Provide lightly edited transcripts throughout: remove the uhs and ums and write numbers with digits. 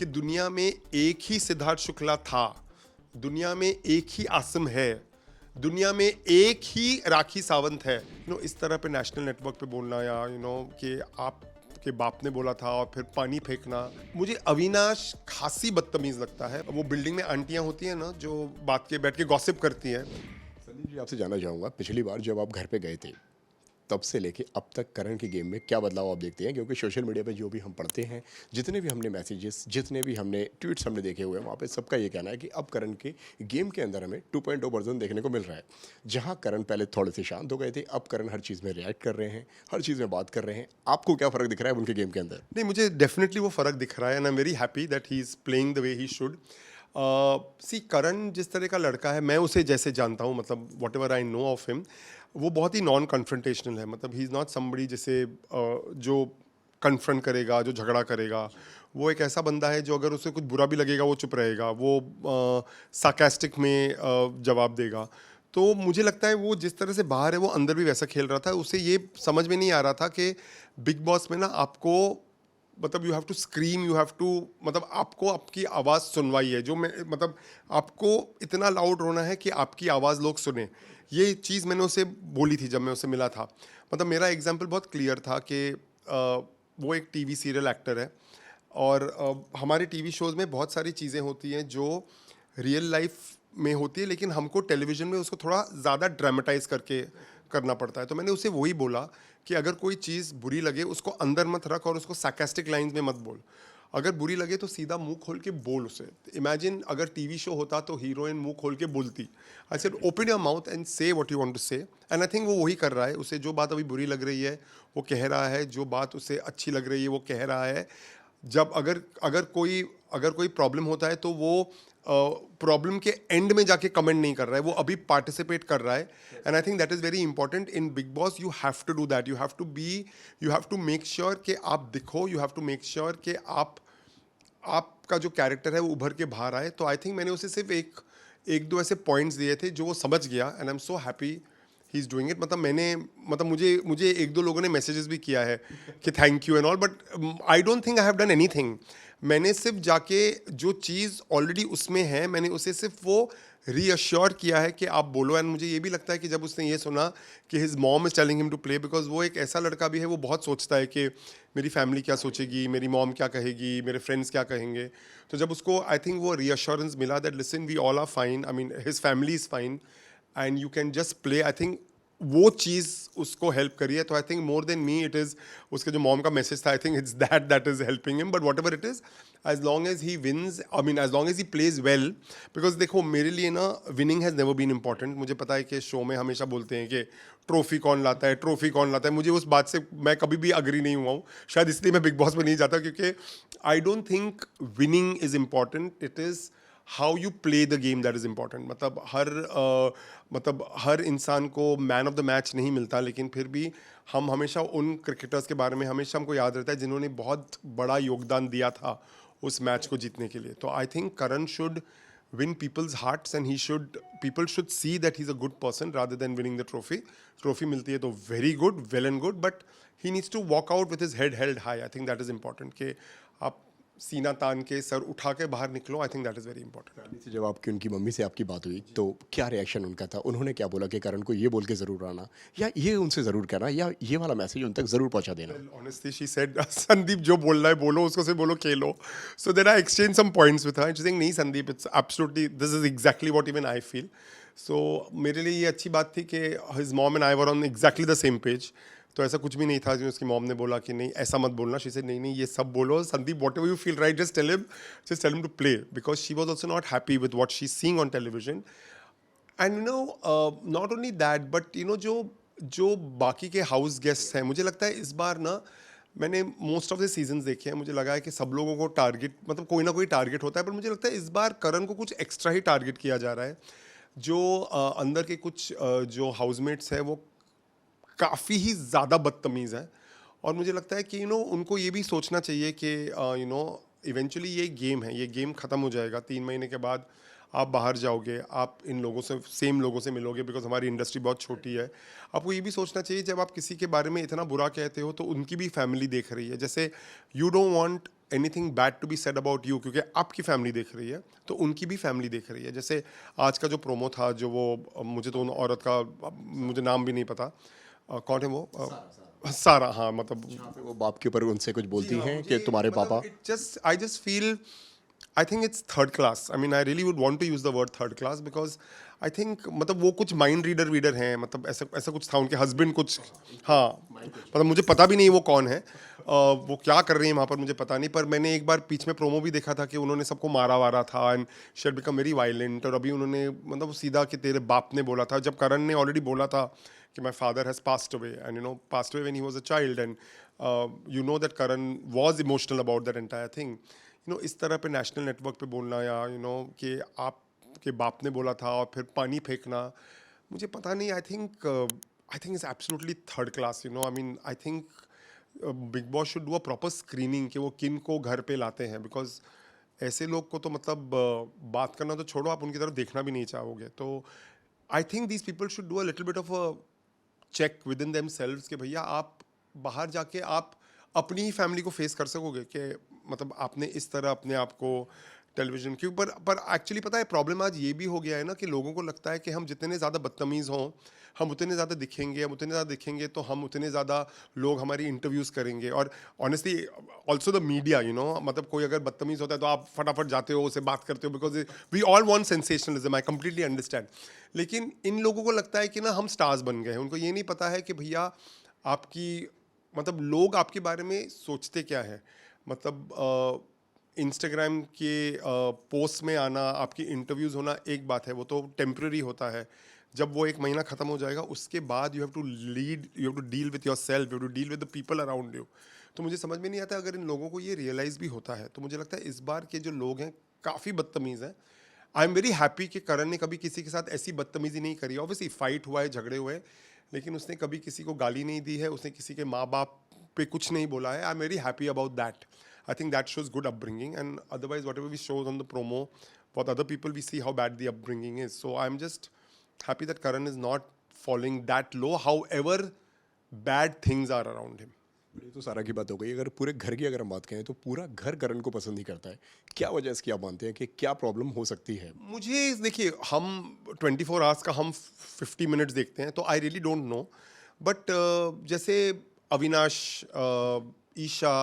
कि दुनिया में एक ही सिद्धार्थ शुक्ला था, दुनिया में एक ही आसिम है, दुनिया में एक ही राखी सावंत है। इस तरह पे नेशनल नेटवर्क पे बोलना, या कि आप के बाप ने बोला था और फिर पानी फेंकना, मुझे अविनाश खासी बदतमीज लगता है। वो बिल्डिंग में आंटियां होती हैं ना, जो बात के बैठ के गॉसिप करती हैं। संदीप जी, आपसे जानना चाहूँगा, पिछली बार जब आप घर पे गए थे तब से लेके अब तक करण के गेम में क्या बदलाव आप देखते हैं? क्योंकि सोशल मीडिया पे जो भी हम पढ़ते हैं, जितने भी हमने मैसेजेस, जितने भी हमने ट्वीट्स हमने देखे हुए हैं, वहाँ पे सबका ये कहना है कि अब करण के गेम के अंदर हमें 2.0 वर्जन देखने को मिल रहा है। जहाँ करण पहले थोड़े से शांत हो गए थे, अब करण हर चीज़ में रिएक्ट कर रहे हैं, हर चीज़ में बात कर रहे हैं। आपको क्या फ़र्क दिख रहा है उनके गेम के अंदर? नहीं, मुझे डेफिनेटली वो फ़र्क दिख रहा है and I am very happy that he is playing the way he should. See, Karan जिस तरह का लड़का है, मैं उसे जैसे जानता हूँ, मतलब what ever I know of him, वो बहुत ही नॉन कन्फ्रंटेशनल है। मतलब ही इज़ नॉट समबडी जैसे जो कन्फ्रंट करेगा, जो झगड़ा करेगा। वो एक ऐसा बंदा है जो अगर उसे कुछ बुरा भी लगेगा वो चुप रहेगा, वो सार्कास्टिक में जवाब देगा। तो मुझे लगता है वो जिस तरह से बाहर है वो अंदर भी वैसा खेल रहा था। उसे ये समझ में नहीं आ रहा था कि बिग बॉस में ना आपको, मतलब you have to scream, you have to, मतलब आपको आपकी आवाज़ सुनवाई है, जो मैं, मतलब आपको इतना लाउड रोना है कि आपकी आवाज़ लोग सुने। ये चीज़ मैंने उसे बोली थी जब मैं उसे मिला था। मतलब मेरा एग्जाम्पल बहुत क्लियर था कि वो एक टीवी सीरियल एक्टर है और हमारे टीवी शोज़ में बहुत सारी चीज़ें होती हैं जो रियल लाइफ में होती है, लेकिन हमको टेलीविज़न में उसको थोड़ा ज़्यादा ड्रामेटाइज करके करना पड़ता है। तो मैंने उसे वही बोला कि अगर कोई चीज़ बुरी लगे उसको अंदर मत रख और उसको सार्कास्टिक लाइंस में मत बोल। अगर बुरी लगे तो सीधा मुंह खोल के बोल उसे। इमेजिन अगर टीवी शो होता तो हीरोइन मुंह खोल के बोलती। I said open your mouth and से व्हाट यू वांट टू से। एंड आई थिंक वो वही कर रहा है। उसे जो बात अभी बुरी लग रही है वो कह रहा है, जो बात उसे अच्छी लग रही है वो कह रहा है। जब अगर अगर कोई प्रॉब्लम होता है तो वो प्रॉब्लम के एंड में जाके कमेंट नहीं कर रहा है, वो अभी पार्टिसिपेट कर रहा है। And I think that is very important in Bigg Boss. You have to do that, you have to make sure कि आप दिखो, you have to make sure कि आपका जो कैरेक्टर है वो उभर के बाहर आए। तो आई थिंक मैंने उसे सिर्फ एक दो ऐसे पॉइंट्स दिए थे जो वो समझ गया and I am so happy he is doing it. मतलब मुझे एक दो लोगों ने मैसेजेस भी किया है कि thank you and all, but I don't think I have done anything. मैंने सिर्फ जाके जो चीज़ ऑलरेडी उसमें है, मैंने उसे सिर्फ वो रीअश्योर किया है कि आप बोलो। एंड मुझे ये भी लगता है कि जब उसने ये सुना कि his mom is telling him to play, because वो एक ऐसा लड़का भी है, वो बहुत सोचता है कि मेरी फैमिली क्या सोचेगी, मेरी मॉम क्या कहेगी, मेरे फ्रेंड्स क्या कहेंगे। तो जब उसको आई थिंक वो रीअश्योरेंस मिला that listen we all are fine, I mean his family is fine and you can just play, I think वो चीज़ उसको हेल्प करी है। तो I think more than me it is उसके जो मॉम का मैसेज था, I think it's that is helping him. But whatever it is, as long as he wins, I mean as long as he plays well, because देखो मेरे लिए ना winning has never been important. मुझे पता है कि show में हमेशा बोलते हैं कि ट्रॉफी कौन लाता है, ट्रॉफी कौन लाता है। मुझे उस बात से मैं कभी भी अग्री नहीं हुआ हूँ, शायद इसलिए मैं बिग बॉस में नहीं जाता, क्योंकि आई don't think winning is important. It is how you play the game that is important. मतलब हर इंसान को मैन ऑफ द मैच नहीं मिलता, लेकिन फिर भी हम हमेशा उन क्रिकेटर्स के बारे में हमेशा हमको याद रहता है जिन्होंने बहुत बड़ा योगदान दिया था उस मैच को जीतने के लिए। तो I think Karan should win people's hearts and people should see that he's a good person rather than winning the trophy मिलती है तो very good, well and good, but he needs to walk out with his head held high. I think that is important कि आप सीना तान के sir उठा के बाहर निकलो। आई think that is very important. अभी से जब आपकी उनकी मम्मी से आपकी बात हुई तो क्या रिएक्शन उनका था? उन्होंने क्या बोला कि करण को ये बोल के ज़रूर आना, या ये उनसे ज़रूर कहना, या ये वाला मैसेज उन तक ज़रूर पहुंचा देना? Honestly, she said, संदीप जो बोल रहा है बोलो, उसको से बोलो खेलो। So then I exchanged some points with her and she's saying नहीं Sandeep, it's absolutely, this is exactly what even I feel. So मेरे लिए ये अच्छी बात थी कि his mom and I were on exactly the same page. तो ऐसा कुछ भी नहीं था जो उसकी मॉम ने बोला कि नहीं ऐसा मत बोलना। शी सेड नहीं नहीं ये सब बोलो Sandeep, whatever you feel right just tell him to play, because she was also not happy with what she seeing on television. And not only that, but जो बाकी के हाउस गेस्ट हैं, मुझे लगता है इस बार ना, मैंने मोस्ट ऑफ द सीजन्स देखे हैं, मुझे लगा है कि सब लोगों को टारगेट, मतलब कोई ना कोई टारगेट होता है, पर मुझे लगता है इस बार करण को कुछ एक्स्ट्रा ही टारगेट किया जा रहा है। जो अंदर के कुछ जो हाउसमेट्स हैं वो काफ़ी ही ज़्यादा बदतमीज़ है। और मुझे लगता है कि उनको ये भी सोचना चाहिए कि इवेंचुअली ये गेम है, ये गेम ख़त्म हो जाएगा। 3 महीने के बाद आप बाहर जाओगे, आप इन लोगों से, सेम लोगों से मिलोगे, बिकॉज हमारी इंडस्ट्री बहुत छोटी है। आपको ये भी सोचना चाहिए जब आप किसी के बारे में इतना बुरा कहते हो तो उनकी भी फैमिली देख रही है। जैसे you don't want anything bad to be said about you, क्योंकि आपकी फैमिली देख रही है तो उनकी भी फैमिली देख रही है। जैसे आज का जो प्रोमो था, जो वो मुझे तो उन औरत का मुझे नाम भी नहीं पता, कौन है वो, सारा, हाँ, मतलब जहाँ पे वो बाप के ऊपर उनसे कुछ बोलती हाँ, हैं कि तुम्हारे पापा। I just feel, I think it's third class. I mean, I really would want to use the word third class because I think मतलब वो कुछ माइंड रीडर हैं, मतलब ऐसा ऐसा कुछ था, उनके हस्बैंड कुछ, हाँ, मतलब मुझे पता भी नहीं वो कौन है, वो क्या कर रही है वहाँ पर मुझे पता नहीं, पर मैंने एक बार बीच में प्रोमो भी देखा था कि उन्होंने सबको मारा वारा था and she had become very violent. और अभी उन्होंने मतलब सीधा कि तेरे बाप ने बोला था, जब करण ने ऑलरेडी बोला था कि my father has passed away and you no passed away when he was a child, and you know that Karan was emotional about that entire thing. You know इस तरह पे नेशनल नेटवर्क पे बोलना, या you know कि आपके बाप ने बोला था और फिर पानी फेंकना, मुझे पता नहीं, आई think it's absolutely third class, you know. I mean I think big boss should do a proper screening कि वो किन को घर पे लाते हैं, बिकॉज ऐसे लोग को तो मतलब बात करना तो छोड़ो, आप उनकी तरफ देखना भी नहीं चाहोगे। तो I think these people should do a little bit of a check within themselves कि भैया आप बाहर जाके आप अपनी ही फैमिली को फेस कर सकोगे कि मतलब आपने इस तरह अपने आप को टेलीविजन के ऊपर। पर एक्चुअली पता है प्रॉब्लम आज ये भी हो गया है ना कि लोगों को लगता है कि हम जितने ज़्यादा बदतमीज़ हों, हम उतने ज़्यादा दिखेंगे, हम उतने ज़्यादा दिखेंगे तो हम उतने ज़्यादा लोग हमारी इंटरव्यूज़ करेंगे। और honestly also the media, you know, मतलब कोई अगर बदतमीज़ होता है तो आप फटाफट जाते हो, उसे बात करते हो, because we all want sensationalism, I completely understand. लेकिन इन लोगों को लगता है कि ना हम स्टार्स बन गए हैं, उनको ये नहीं पता है कि भैया आपकी मतलब लोग आपके बारे में सोचते क्या है। मतलब इंस्टाग्राम के पोस्ट में आना, आपकी इंटरव्यूज़ होना एक बात है, वो तो टेम्प्रेरी होता है। जब वो एक महीना ख़त्म हो जाएगा उसके बाद you have to lead, you have to deal with yourself, you have to deal with the people around you. तो मुझे समझ में नहीं आता अगर इन लोगों को ये रियलाइज़ भी होता है, तो मुझे लगता है इस बार के जो लोग हैं काफ़ी बदतमीज़ हैं। आई एम वेरी हैप्पी कि करण ने कभी किसी के साथ ऐसी बदतमीज़ी नहीं करी। ऑब्वियसली फाइट हुआ है, झगड़े हुए हैं, लेकिन उसने कभी किसी को गाली नहीं दी है, उसने किसी के माँ बाप पे कुछ नहीं बोला है। आई am very happy about that. I think that shows good upbringing, and otherwise, whatever we show on the promo, for the other people, we see how bad the upbringing is. So I'm just happy that Karan is not falling that low, however bad things are around him. ये तो सारा की बात हो गई। अगर पूरे घर की अगर हम बात करें तो पूरा घर करण को पसंद ही करता है। क्या वजह इसकी आप मानते हैं कि क्या प्रॉब्लम हो सकती है? मुझे देखिए, हम 24 आवर्स का हम 50 मिनट्स देखते हैं, तो I really don't know, but जैसे अविनाश, ईशा,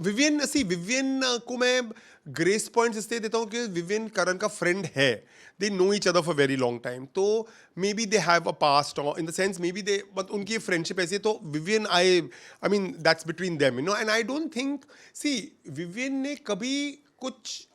विवियन, विवियन को मैं ग्रेस पॉइंट्स इसलिए देता हूँ कि विवियन करण का फ्रेंड है, they know each other for very long time, तो may be they have a past, in the sense may be they, but उनकी फ्रेंडशिप ऐसी है। तो Vivian, I mean that's between them, you know, and I don't think, see Vivian ने कभी कुछ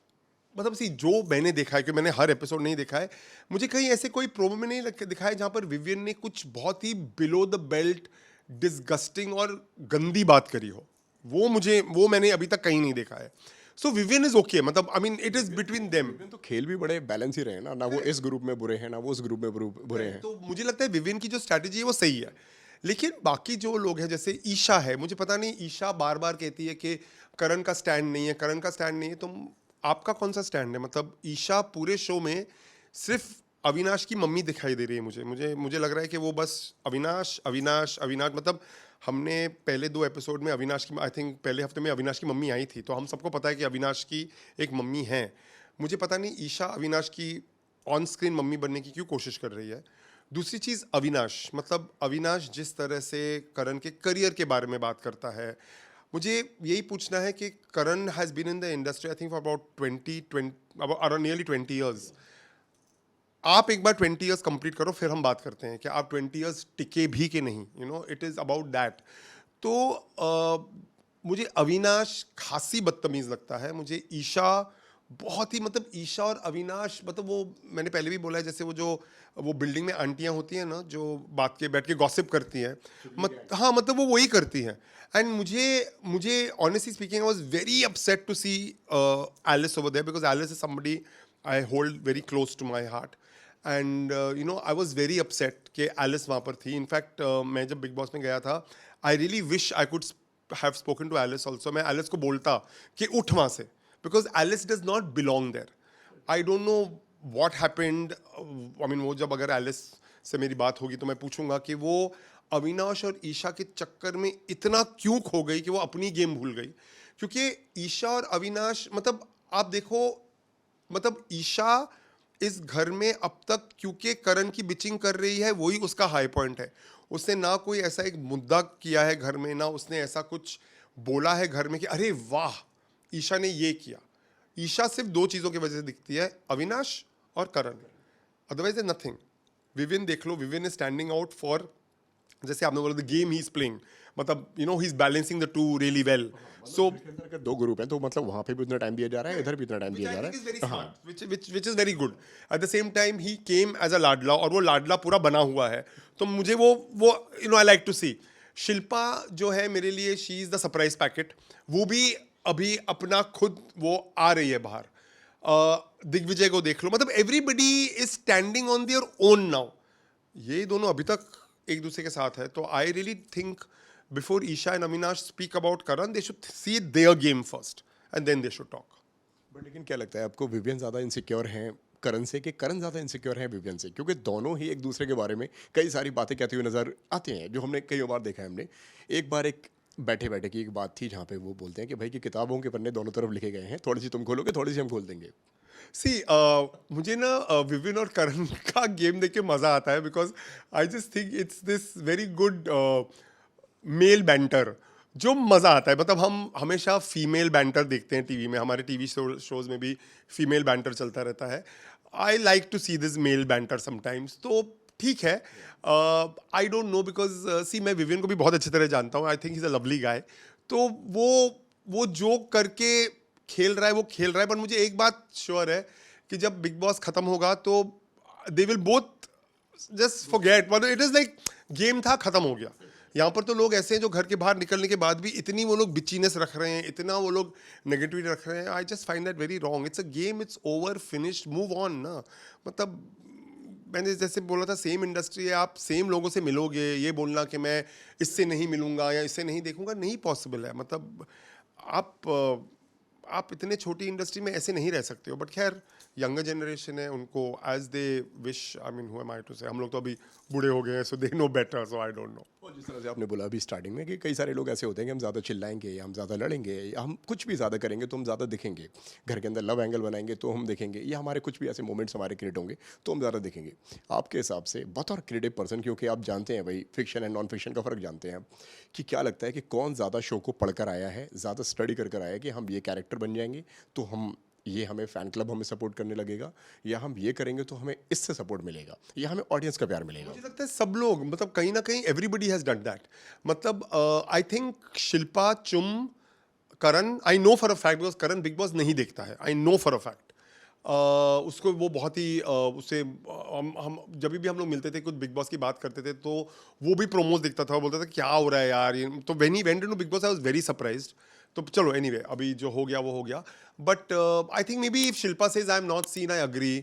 मतलब सी जो मैंने देखा है, कि मैंने हर एपिसोड नहीं देखा है, मुझे कहीं ऐसे कोई प्रोमो में नहीं दिखा है जहाँ पर विवियन ने कुछ बहुत ही बिलो द बेल्ट डिसगस्टिंग और गंदी बात करी हो। वो मैंने अभी तक कहीं नहीं देखा है। सो विवियन इज ओके, मतलब I mean it is between them. तो खेल भी बड़े बैलेंस ही रहे ना, ना वो इस ग्रुप में बुरे हैं ना वो उस ग्रुप में बुरे हैं। तो मुझे लगता है विवियन की जो स्ट्रैटेजी है वो सही है, लेकिन बाकी जो लोग हैं जैसे ईशा है, मुझे पता नहीं, ईशा बार बार कहती है कि करण का स्टैंड नहीं है, करण का स्टैंड नहीं है, तो आपका कौन सा स्टैंड है? मतलब ईशा पूरे शो में सिर्फ अविनाश की मम्मी दिखाई दे रही है। मुझे लग रहा है कि वो बस अविनाश अविनाश अविनाश, मतलब हमने पहले 2 एपिसोड में अविनाश की, आई थिंक पहले हफ्ते में अविनाश की मम्मी आई थी, तो हम सबको पता है कि अविनाश की एक मम्मी है। मुझे पता नहीं ईशा अविनाश की ऑन स्क्रीन मम्मी बनने की क्यों कोशिश कर रही है। दूसरी चीज़, अविनाश, मतलब अविनाश जिस तरह से करण के करियर के बारे में बात करता है, मुझे यही पूछना है कि Karan has been in the industry I think for about nearly 20 years. आप एक बार 20 ईयर्स कंप्लीट करो, फिर हम बात करते हैं कि आप 20 ईयर्स टिके भी कि नहीं, you know, it is about that. तो मुझे अविनाश खासी बदतमीज़ लगता है, मुझे ईशा बहुत ही, मतलब ईशा और अविनाश, मतलब वो मैंने पहले भी बोला है, जैसे वो बिल्डिंग में आंटियां होती हैं ना जो बैठ के गॉसिप करती हैं, हाँ, मतलब वो वही करती हैं। एंड मुझे honestly speaking I was very upset to see Alice over there, because Alice is somebody I hold very close to my heart, and you know I was very upset कि एलिस वहाँ पर थी। In fact मैं जब big boss में गया था, I really wish I could have spoken to Alice also. मैं एलिस को बोलता कि उठ वहाँ से, because Alice does not belong there. I don't know what happened, I mean वो जब अगर एलिस से मेरी बात होगी तो मैं पूछूंगा कि वो अविनाश और ईशा के चक्कर में इतना क्यों खो गई कि वो अपनी गेम भूल गई। क्योंकि ईशा और अविनाश, मतलब आप देखो, मतलब ईशा इस घर में अब तक क्योंकि करण की बिचिंग कर रही है, वही उसका हाई पॉइंट है। उसने ना कोई ऐसा एक मुद्दा किया है घर में, ना उसने ऐसा कुछ बोला है घर में कि अरे वाह ईशा ने ये किया। ईशा सिर्फ दो चीज़ों की वजह से दिखती है, अविनाश और करण, अदरवाइज नथिंग। विविन देख लो, Vivian is standing out for, जैसे आपने बोला the game he is playing, मतलब you know he is balancing the two really well. So अगर दो ग्रुप हैं तो मतलब वहाँ पे भी उतना टाइम दिया जा रहा है, इधर भी इतना टाइम दिया जा रहा which I think is very है। हाँ, smart, which is very good. At the same time, he came as a लाडला, और वो लाडला पूरा बना हुआ है, तो मुझे वो you know I like to see. Shilpa जो है मेरे लिए, she is the surprise packet, वो भी अभी अपना खुद वो आ रही है बाहर। दिग्विजय को देख लो, मतलब everybody is standing on their own now. ये दोनों अभी तक एक दूसरे के साथ है, तो I really think before Isha and Avinash speak about Karan, they should see their game first and then they should talk. But लेकिन क्या लगता है आपको, विवियन ज़्यादा इनसिक्योर हैं करण से कि करण ज़्यादा इनसिक्योर हैं विवियन से? क्योंकि दोनों ही एक दूसरे के बारे में कई सारी बातें कहते हुए नजर आते हैं, जो हमने कई बार देखा है। हमने एक बार एक बैठे बैठे की एक बात थी जहाँ पे वो बोलते हैं कि भाई कि किताबों के पन्ने दोनों तरफ लिखे गए हैं, थोड़ी सी तुम खोलोगे, थोड़ी सी हम खोल देंगे। सी मुझे ना विविन और करण का गेम देख के मजा आता है, because I just think it's this very good male banter जो मजा आता है। मतलब हम हमेशा फीमेल बैंटर देखते हैं टीवी में, हमारे टीवी शोज में भी फीमेल बैंटर चलता रहता है। I like to see this male banter sometimes, तो ठीक है। I don't know, because see मैं विविन को भी बहुत अच्छी तरह जानता हूँ, I think is a lovely guy. तो वो जो करके खेल रहा है वो खेल रहा है, पर मुझे एक बात श्योर है कि जब बिग बॉस खत्म होगा तो they will both just forget, मतलब इट इज लाइक गेम था, खत्म हो गया। यहाँ पर तो लोग ऐसे हैं जो घर के बाहर निकलने के बाद भी इतनी वो लोग बिचीनेस रख रहे हैं, इतना वो लोग नेगेटिविटी रख रहे हैं। I just find that very wrong. It's a game, it's over, finished, move on ना। मतलब मैंने जैसे बोला था, सेम इंडस्ट्री है, आप सेम लोगों से मिलोगे, ये बोलना कि मैं इससे नहीं मिलूंगा या इससे नहीं देखूंगा, नहीं पॉसिबल है। मतलब आप इतने छोटी इंडस्ट्री में ऐसे नहीं रह सकते हो। बट खैर, यंगर जनरेशन है, उनको as they wish, I mean who am I to say, हम लोग तो अभी बूढ़े हो गए हैं, so they know better, so I don't know. और जिस तरह से आपने बोला अभी स्टार्टिंग में कि कई सारे लोग ऐसे होते हैं कि हम ज़्यादा चिल्लाएंगे या हम ज़्यादा लड़ेंगे या हम कुछ भी ज़्यादा करेंगे तो हम ज़्यादा दिखेंगे, घर के अंदर लव एंगल बनाएंगे तो हम दिखेंगे, या हमारे कुछ भी ऐसे मोमेंट्स हमारे क्रिएट होंगे तो हम ज़्यादा दिखेंगे। आपके हिसाब से बतौर क्रिएटिव पर्सन, क्योंकि आप जानते हैं भाई फिक्शन एंड नॉन फिक्शन का फ़र्क जानते हैं, कि क्या लगता है कि कौन ज़्यादा शो को पढ़कर आया है, ज़्यादा स्टडी कर आया है कि हम ये कैरेक्टर बन जाएंगे तो हम ये हमें फ़ैन क्लब हमें सपोर्ट करने लगेगा, या हम ये करेंगे तो हमें इससे सपोर्ट मिलेगा, या हमें ऑडियंस का प्यार मिलेगा? मुझे लगता है सब लोग, मतलब कहीं ना कहीं एवरीबडी हैज डन दैट। मतलब आई think Shilpa, Chum, Karan, I know for a fact, because Karan Bigg Boss नहीं देखता है, I know for a fact. उसको वो बहुत ही उससे हम जब भी हम लोग मिलते थे, कुछ बिग बॉस की बात करते थे, तो वो भी प्रोमोज देखता था, बोलता था क्या हो रहा है यार ये। तो when he went into big boss I was very surprised. तो चलो एनीवे, अभी जो हो गया वो हो गया। But I think may be if Shilpa says I am not seen, I agree.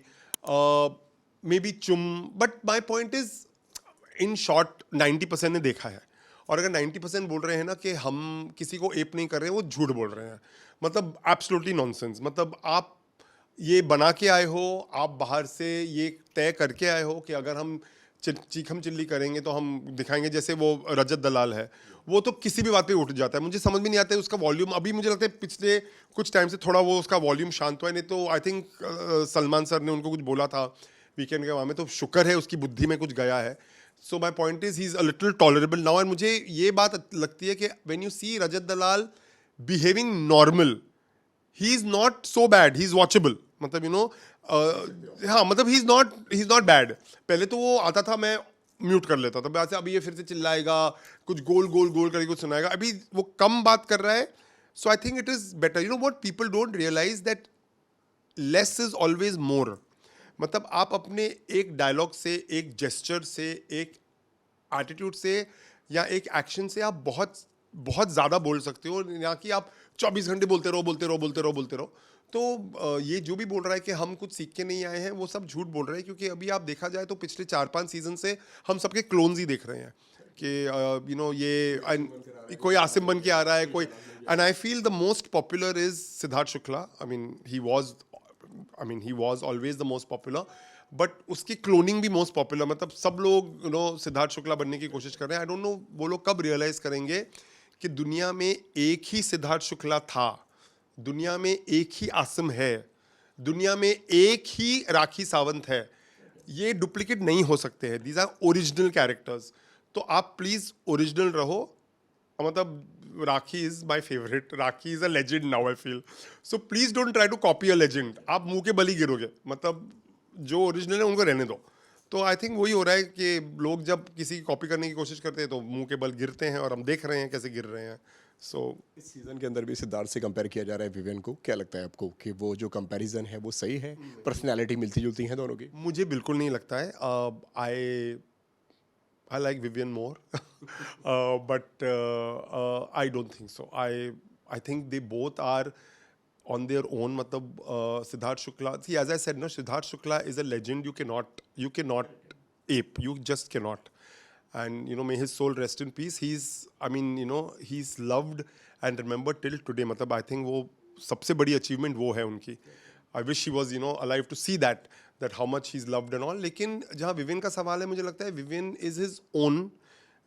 May be Chum, but my point is, in short 90% ने देखा है, और अगर 90% बोल रहे हैं ना कि हम किसी को एप नहीं कर रहे हैं, वो झूठ बोल रहे हैं। मतलब एब्सोल्युटली नॉनसेंस। मतलब आप ये बना के आए हो, आप बाहर से ये तय करके आए हो कि अगर हम चीखम चिल्ली करेंगे तो हम दिखाएंगे। जैसे वो रजत दलाल है, वो तो किसी भी बात पे उठ जाता है, मुझे समझ में नहीं आता है उसका वॉल्यूम। अभी मुझे लगता है पिछले कुछ टाइम से थोड़ा वो उसका वॉल्यूम शांत हुआ है, नहीं तो आई थिंक सलमान सर ने उनको कुछ बोला था वीकेंड के वहाँ में, तो शुक्र है उसकी बुद्धि में कुछ गया है। So my point is he is a little tolerable now. And मुझे ये बात लगती है कि when you see Rajat Dalal behaving normal, he is not so bad, he is watchable. मतलब यू नो हाँ, मतलब ही इज नॉट बैड। पहले तो वो आता था, मैं म्यूट कर लेता था, वैसे अभी ये फिर से चिल्लाएगा, कुछ गोल गोल गोल करके कुछ सुनाएगा, अभी वो कम बात कर रहा है। So I think it is better. You know what people don't realise, that less is always more. मतलब आप अपने एक डायलॉग से, एक जेस्चर से, एक एटीट्यूड से या एक एक्शन से आप बहुत बहुत ज़्यादा बोल सकते हो, या कि आप 24 घंटे बोलते रहो बोलते रहो बोलते रहो बोलते रहो। तो ये जो भी बोल रहा है कि हम कुछ सीख के नहीं आए हैं, वो सब झूठ बोल रहे हैं। क्योंकि अभी आप देखा जाए तो पिछले 4-5 सीजन से हम सबके क्लोन्स ही देख रहे हैं कि यू नो ये कोई आसिम बन के आ रहा है, कोई। And I feel the most popular is Siddharth Shukla. I mean he was always the most popular, but उसकी क्लोनिंग भी मोस्ट पॉपुलर, मतलब सब लोग सिद्धार्थ शुक्ला बनने की कोशिश कर रहे हैं। आई डोंट नो वो लोग कब रियलाइज करेंगे कि दुनिया में एक ही सिद्धार्थ शुक्ला था, दुनिया में एक ही आसिम है, दुनिया में एक ही राखी सावंत है। ये डुप्लीकेट नहीं हो सकते हैं, दीज आर ओरिजिनल कैरेक्टर्स। तो आप प्लीज ओरिजिनल रहो। मतलब Rakhi is my favourite, Rakhi is a legend now I feel. So please don't try to copy a legend, आप मुंह के बल ही गिरोगे। मतलब जो ओरिजिनल है उनको रहने दो। तो आई थिंक वही हो रहा है कि लोग जब किसी की कॉपी करने की कोशिश करते हैं तो मुंह के बल गिरते हैं, और हम देख रहे हैं कैसे गिर रहे हैं। सो इस सीजन के अंदर भी सिद्धार्थ से कंपेयर किया जा रहा है विवेन को, क्या लगता है आपको कि वो जो कंपैरिजन है वो सही है? पर्सनैलिटी मिलती जुलती है दोनों की? मुझे बिल्कुल नहीं लगता है। आई I like Vivian more, but I don't think so. I think they both are on their own. मतलब Siddharth Shukla. See, as I said, no, Siddharth Shukla is a legend. You cannot ape. You just cannot. And may his soul rest in peace. He's loved and remembered till today. मतलब I think वो सबसे बड़ी achievement वो है उनकी. I wish he was alive to see that how much he's loved and all. लेकिन जहाँ woven का सवाल है, मुझे लगता है woven is his own.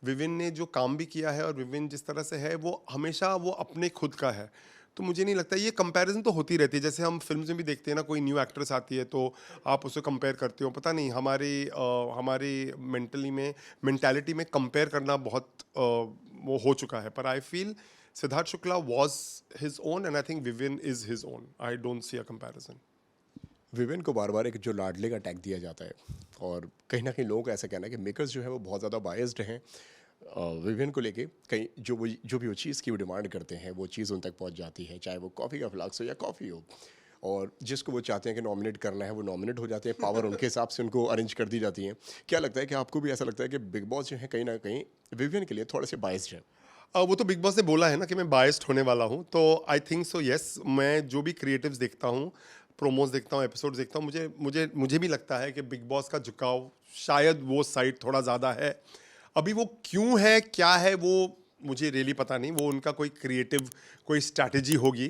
Woven ने जो काम भी किया है और विविन जिस तरह से है, वो हमेशा वो अपने खुद का है। तो मुझे नहीं लगता, ये कंपैरिजन तो होती रहती है। जैसे हम फिल्म में भी देखते हैं ना, कोई न्यू एक्ट्रेस आती है तो आप उससे कंपेयर करते हो। पता नहीं हमारी मेंटालिटी में कंपेयर करना बहुत वो हो चुका है। पर I feel Siddharth Shukla was his own and I think Vivian is his own. I don't see a comparison. Vivian को बार बार एक जो लाडले का टैग दिया जाता है, और कहीं ना कहीं लोगों का ऐसा कहना है कि मेकर्स जो है वो बहुत ज़्यादा बायस्ड हैं विवेन को लेके। कहीं जो भी वो चीज़ की वो डिमांड करते हैं वो चीज़ उन तक पहुंच जाती है, चाहे वो कॉफ़ी का फ्लाक्स हो या कॉफ़ी हो। और जिसको वो चाहते हैं कि नॉमिनेट करना है वो नॉमिनेट हो जाते हैं, पावर उनके हिसाब से उनको अरेंज कर दी जाती है। क्या लगता है कि आपको भी ऐसा लगता है कि बिग बॉस जो है कहीं ना कहीं विवेन के लिए थोड़े से बायस्ड है? वो तो बिग बॉस ने बोला है ना कि मैं बायस्ड होने वाला हूँ, तो आई थिंक सो यस। मैं जो भी क्रिएटिव्स देखता हूँ, प्रोमोज देखता हूँ, एपिसोड्स देखता हूँ, मुझे मुझे मुझे भी लगता है कि बिग बॉस का झुकाव शायद वो साइड थोड़ा ज़्यादा है। अभी वो क्यों है, क्या है, वो मुझे रियली पता नहीं। वो उनका कोई क्रिएटिव कोई स्ट्रैटेजी होगी।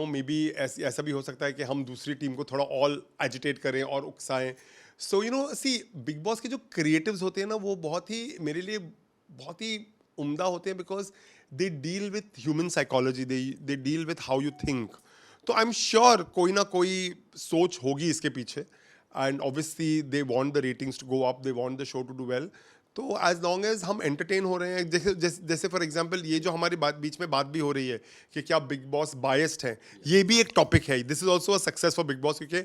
मे बी ऐसा भी हो सकता है कि हम दूसरी टीम को थोड़ा ऑल एजिटेट करें और उकसाएं। सो सी बिग बॉस के जो क्रिएटिव्स होते हैं ना, वो बहुत ही मेरे लिए बहुत ही उम्दा होते हैं, because they deal with human psychology, they deal with how you think. तो आई एम श्योर कोई ना कोई सोच होगी इसके पीछे। And obviously they want the ratings to go up, they want the show to do well. तो as long as हम एंटरटेन हो रहे हैं, जैसे फॉर एग्जांपल ये जो हमारी बीच में बात भी हो रही है कि क्या बिग बॉस बायस्ड है, ये भी एक टॉपिक है। This is also a success for big boss, क्योंकि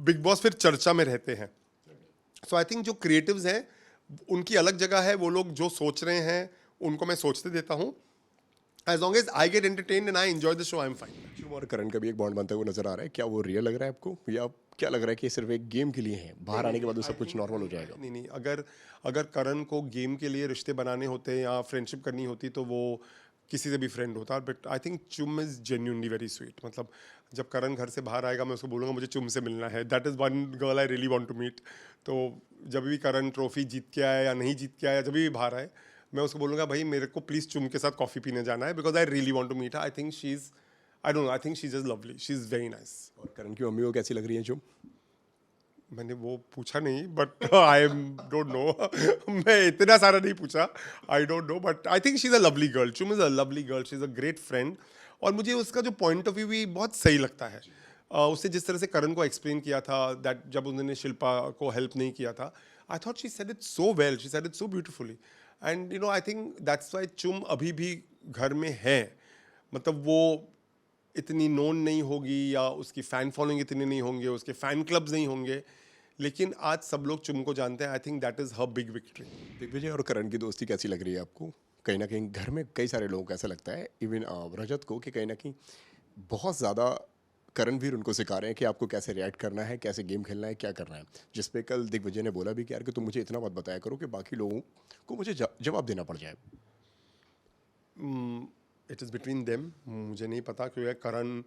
बिग बॉस फिर चर्चा में रहते हैं। सो आई थिंक जो क्रिएटिव्स हैं उनकी अलग जगह है, वो लोग जो सोच रहे हैं उनको मैं सोचते देता हूँ। As long as I get entertained and I enjoy the show, I am fine. Shubh और करण का भी एक बॉन्ड बनता हुआ नजर आ रहा है, क्या वो रियल लग रहा है आपको, या क्या लग रहा है कि सिर्फ एक गेम के लिए है, बाहर आने के बाद वो सब कुछ नॉर्मल हो जाएगा? नहीं, अगर करण को गेम के लिए रिश्ते बनाने होते या फ्रेंडशिप करनी होती तो वो किसी से भी फ्रेंड होता। बट आई थिंक चुम इज जेन्यूनली वेरी स्वीट। मतलब जब करण घर से बाहर आएगा, मैं उसको बोलूँगा मुझे चुम से मिलना है। That is one girl I really want to meet. तो जब भी करण ट्रॉफी जीत के आए या नहीं जीत के आए, जब भी बाहर आए, मैं उसको बोलूँगा भाई मेरे को प्लीज़ चुम के साथ कॉफ़ी पीने जाना है, because I really want to meet her. I think she is, I don't know, I think she is just lovely, she is very nice. और करण की मम्मी को कैसी लग रही है जो? मैंने वो पूछा नहीं, बट आई डोंट नो। मैं इतना सारा नहीं पूछा, I don't know, but I think she is a lovely girl. Chum is a lovely girl, she is a great friend. और मुझे उसका जो पॉइंट ऑफ व्यू भी बहुत सही लगता है। उससे जिस तरह से करण को एक्सप्लेन किया था, दैट जब उन्होंने शिल्पा को हेल्प नहीं किया था, I thought she said it so well, she said it so beautifully. And I think that's why चुम अभी भी घर में है। मतलब वो इतनी नोन नहीं होगी या उसकी फ़ैन फॉलोइंग इतनी नहीं होंगे, उसके फ़ैन क्लब्स नहीं होंगे, लेकिन आज सब लोग चुम को जानते हैं। I think that is her big victory. Digvijay और करण की दोस्ती कैसी लग रही है आपको? कहीं ना कहीं घर में कई सारे लोगों को ऐसा लगता है, इवन रजत को, कि कहीं ना कहीं बहुत ज़्यादा करणवीर उनको सिखा रहे हैं कि आपको कैसे रिएक्ट करना है, कैसे गेम खेलना है, क्या करना है। जिसपे कल दिग्विजय ने बोला भी कि यार कि तुम मुझे इतना मत बताया करो कि बाकी लोगों को मुझे जवाब देना पड़ जाए। इट इज़ बिटवीन देम, मुझे नहीं पता क्योंकि करण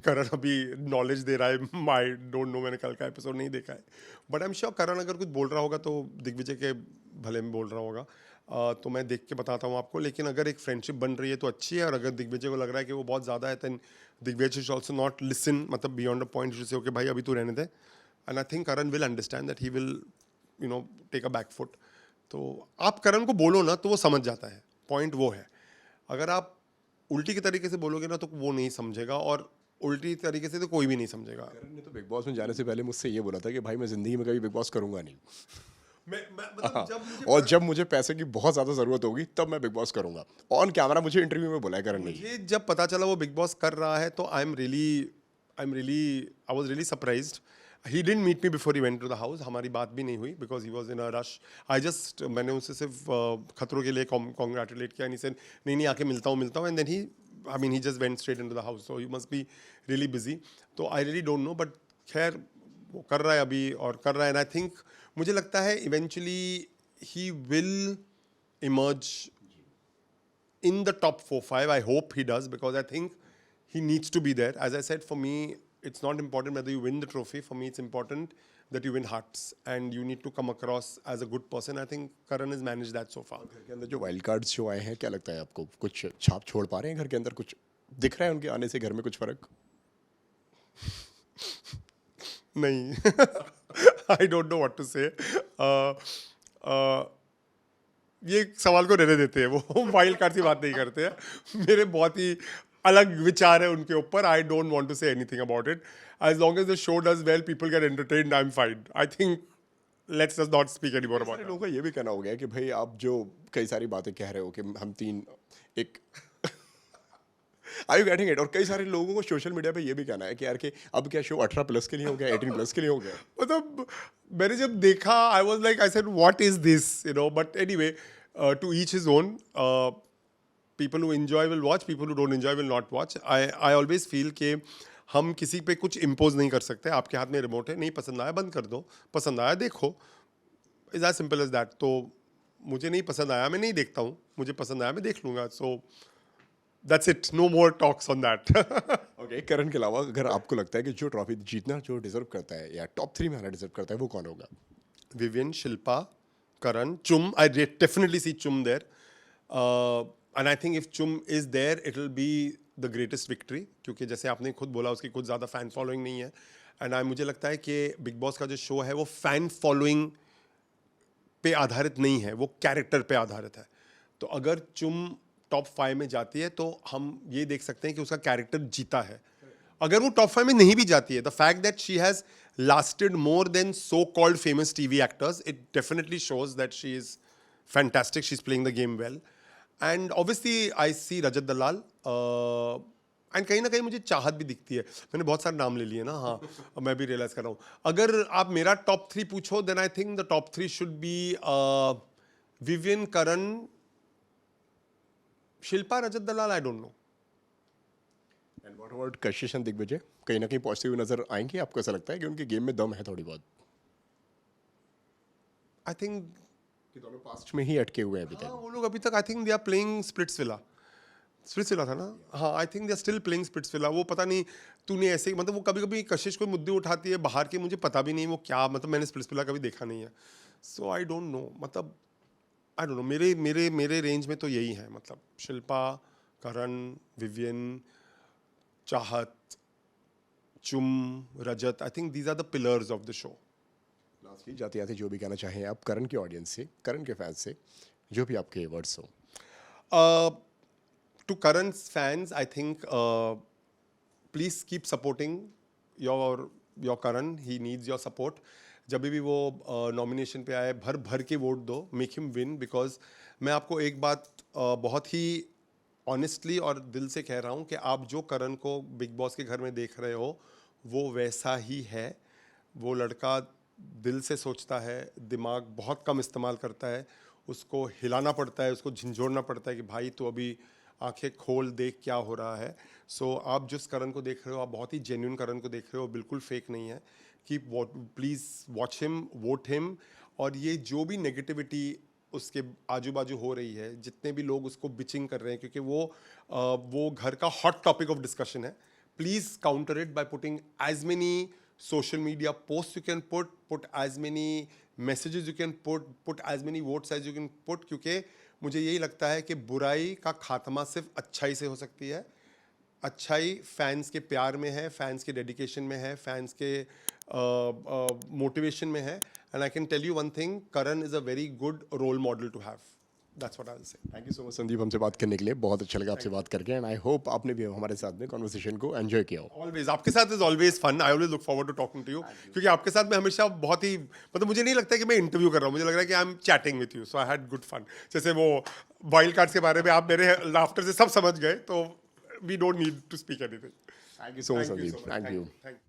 करण अभी नॉलेज दे रहा है। आई डोंट नो, मैंने कल का एपिसोड नहीं देखा है। बट आई एम श्योर करण अगर कुछ बोल रहा होगा तो दिग्विजय के भले में बोल रहा होगा। तो मैं देख के बताता हूँ आपको। लेकिन अगर एक फ्रेंडशिप बन रही है तो अच्छी है, और अगर दिग्विजय को लग रहा है कि वो बहुत ज़्यादा है, then Digvijay should also not listen, मतलब बियॉन्ड अ पॉइंट से ओके भाई अभी तू रहने दे, and I think Karan will understand that he will take a back foot. तो आप करण को बोलो ना तो वो समझ जाता है, पॉइंट वो है. अगर आप उल्टी के तरीके से बोलोगे ना तो वो नहीं समझेगा, और उल्टी तरीके से तो कोई भी नहीं समझेगा. करण ने तो बिग बॉस में जाने से पहले मुझसे ये बोला था कि भाई मैं ज़िंदगी में कभी बिग बॉस करूंगा नहीं। मैं हाँ, मतलब जब मुझे और जब मुझे पैसे की बहुत ज़्यादा ज़रूरत होगी तब मैं बिग बॉस करूंगा। ऑन कैमरा मुझे इंटरव्यू में बोला है करण ने ये। मुझे जब पता चला वो बिग बॉस कर रहा है तो I was really surprised. He didn't meet me before he went to the house. हमारी बात भी नहीं हुई because he was in a rush. मैंने उससे सिर्फ खतरों के लिए कॉन्ग्रेचुलेट किया. नहीं सर, नहीं नहीं, आके मिलता हूँ and then he just went straight into the house. So you must be really busy. तो I really don't know, but खैर वो कर रहा है अभी और कर रहा है. एंड आई थिंक मुझे लगता है eventually he will emerge in the top 4-5. I hope he does, because I think he needs to be there. As I said, for me, it's not important whether you win the trophy. For me, it's important that you win hearts and you need to come across as a good person. I think Karan has managed that so far. घर के अंदर जो wild cards जो आए हैं, क्या लगता है आपको? कुछ छाप छोड़ पा रहे हैं घर के अंदर? कुछ दिख रहा है उनके आने से घर में कुछ फ़र्क? नहीं. I don't know what to say. ये सवाल को रहने देते हैं. वो वाइल्ड कार्ड की बात नहीं करते हैं. मेरे बहुत ही अलग विचार है उनके ऊपर. I don't want to say anything about it. As long as the show does well, people get entertained, I am fine. I think let's just not speak any more सारे अबाउट लोगों का ये भी कहना हो गया है कि भाई आप जो कई सारी बातें कह रहे हो कि हम तीन एक आई यू गेटिंग इट? और कई सारे लोगों को सोशल मीडिया पे ये भी कहना है कि यार कि अब क्या शो 18+ के लिए हो गया, 18+ के लिए हो गया? मतलब मैंने जब देखा I was like, I said what is this, but anyway, to each his own. people who enjoy will watch, people who don't enjoy will not watch. I always feel कि हम किसी पे कुछ इम्पोज नहीं कर सकते. आपके हाथ में रिमोट है, नहीं पसंद आया बंद कर दो, पसंद आया देखो. Is as simple as that. तो मुझे नहीं पसंद आया, मैं नहीं देखता हूँ. मुझे पसंद आया, मैं देख लूंगा. So that's it. No more talks on that. Okay, Karan के अलावा अगर आपको लगता है कि जो ट्रॉफी जीतना जो डिजर्व करता है या टॉप 3 में आना डिजर्व करता है, वो कौन होगा? Vivian, Shilpa, Karan, Chum. I definitely see Chum there. And I think if Chum is there, it'll be the greatest victory. क्योंकि जैसे आपने खुद बोला उसकी कुछ ज़्यादा फैन फॉलोइंग नहीं है. एंड मुझे लगता है कि बिग बॉस का जो शो है वो फैन फॉलोइंग पे आधारित नहीं है, वो कैरेक्टर पे आधारित है. तो अगर चुम टॉप 5 में जाती है तो हम ये देख सकते हैं कि उसका कैरेक्टर जीता है. अगर वो टॉप 5 में नहीं भी जाती है, the fact that she has lasted more than so-called famous TV actors, it definitely shows that she is fantastic. She's playing the game well. And obviously, I see Rajat Dalal. And कहीं ना कहीं मुझे चाहत भी दिखती है. मैंने बहुत सारे नाम ले लिए ना. हाँ, मैं भी रियलाइज कर रहा हूँ. अगर आप मेरा टॉप 3 पूछो, then I think the top 3 should be Vivian, Karan, Shilpa, Rajat Dalal. I don't know. And what about Kashish and Digvijay? कहीं ना कहीं पॉजिटिव नजर आएंगे? आपको ऐसा लगता है कि उनके गेम में दम है थोड़ी बहुत? I think कि दोनों पास्ट में ही अटके हुए हैं अभी हाँ, तक? वो लोग अभी तक I think they are playing Splitsvilla. Splitsvilla था ना. हाँ, I think they are still playing Splitsvilla. वो पता नहीं तूने ऐसे मतलब वो कभी कभी कशिश कोई मुद्दे उठाती है बाहर के, मुझे पता भी नहीं वो क्या, मतलब मैंने स्प्लिट्सविला कभी देखा नहीं है. So I don't no. मतलब आई डोंट नो. मेरे मेरे मेरे रेंज में तो यही है. मतलब शिल्पा, करण, Vivian, Chahat, Chum, Rajat. I think these are the pillars of the show. Lastly जाते जाते जो भी कहना चाहें आप करण के ऑडियंस से, करण के फैंस से, जो भी आपके वर्ड्स हो. To Karan's fans, I think please keep supporting your Karan. He needs your support. जब भी वो नॉमिनेशन पे आए, भर भर के वोट दो, मेक हिम विन. बिकॉज मैं आपको एक बात बहुत ही ऑनेस्टली और दिल से कह रहा हूँ कि आप जो करण को बिग बॉस के घर में देख रहे हो वो वैसा ही है. वो लड़का दिल से सोचता है, दिमाग बहुत कम इस्तेमाल करता है. उसको हिलाना पड़ता है, उसको झंझोड़ना पड़ता है कि भाई तू अभी आंखें खोल, देख क्या हो रहा है. सो आप जिस करण को देख रहे हो, आप बहुत ही जेन्युइन करण को देख रहे हो, बिल्कुल फेक नहीं है. Keep please watch him, vote him. और ये जो भी नेगेटिविटी उसके आजू बाजू हो रही है, जितने भी लोग उसको बिचिंग कर रहे हैं, क्योंकि वो घर का हॉट टॉपिक ऑफ डिस्कशन है. Please counter it by putting as many social media posts you can put as many messages you can put as many votes as you can put. क्योंकि मुझे यही लगता है कि बुराई का खात्मा सिर्फ अच्छाई से हो सकती है. अच्छाई फैंस के प्यार में है, फैंस के डेडिकेशन में है, फैंस के मोटिवेशन में है, and I can tell you one thing, Karan is a very good role model to have, that's what I will say. Thank you so much Sandeep हमसे बात करने के लिए, बहुत अच्छा लगा आपसे बात करके, एंड आई होप आपने भी हमारे साथ में कॉन्वर्सेशन को एंजॉय किया हो। ऑलवेज आपके साथ is always fun, I always look forward to talking to you, क्योंकि आपके साथ मैं हमेशा बहुत ही, मतलब मुझे नहीं लगता कि मैं इंटरव्यू कर रहा हूँ, मुझे लग रहा है कि I am chatting with you, so I had good fun. जैसे वो वाइल्ड कार्ड्स के बारे में आप मेरे लाफ्टर से सब समझ गए, तो we don't need to speak anything. Thank you so much Sandeep, thank you. Thank you.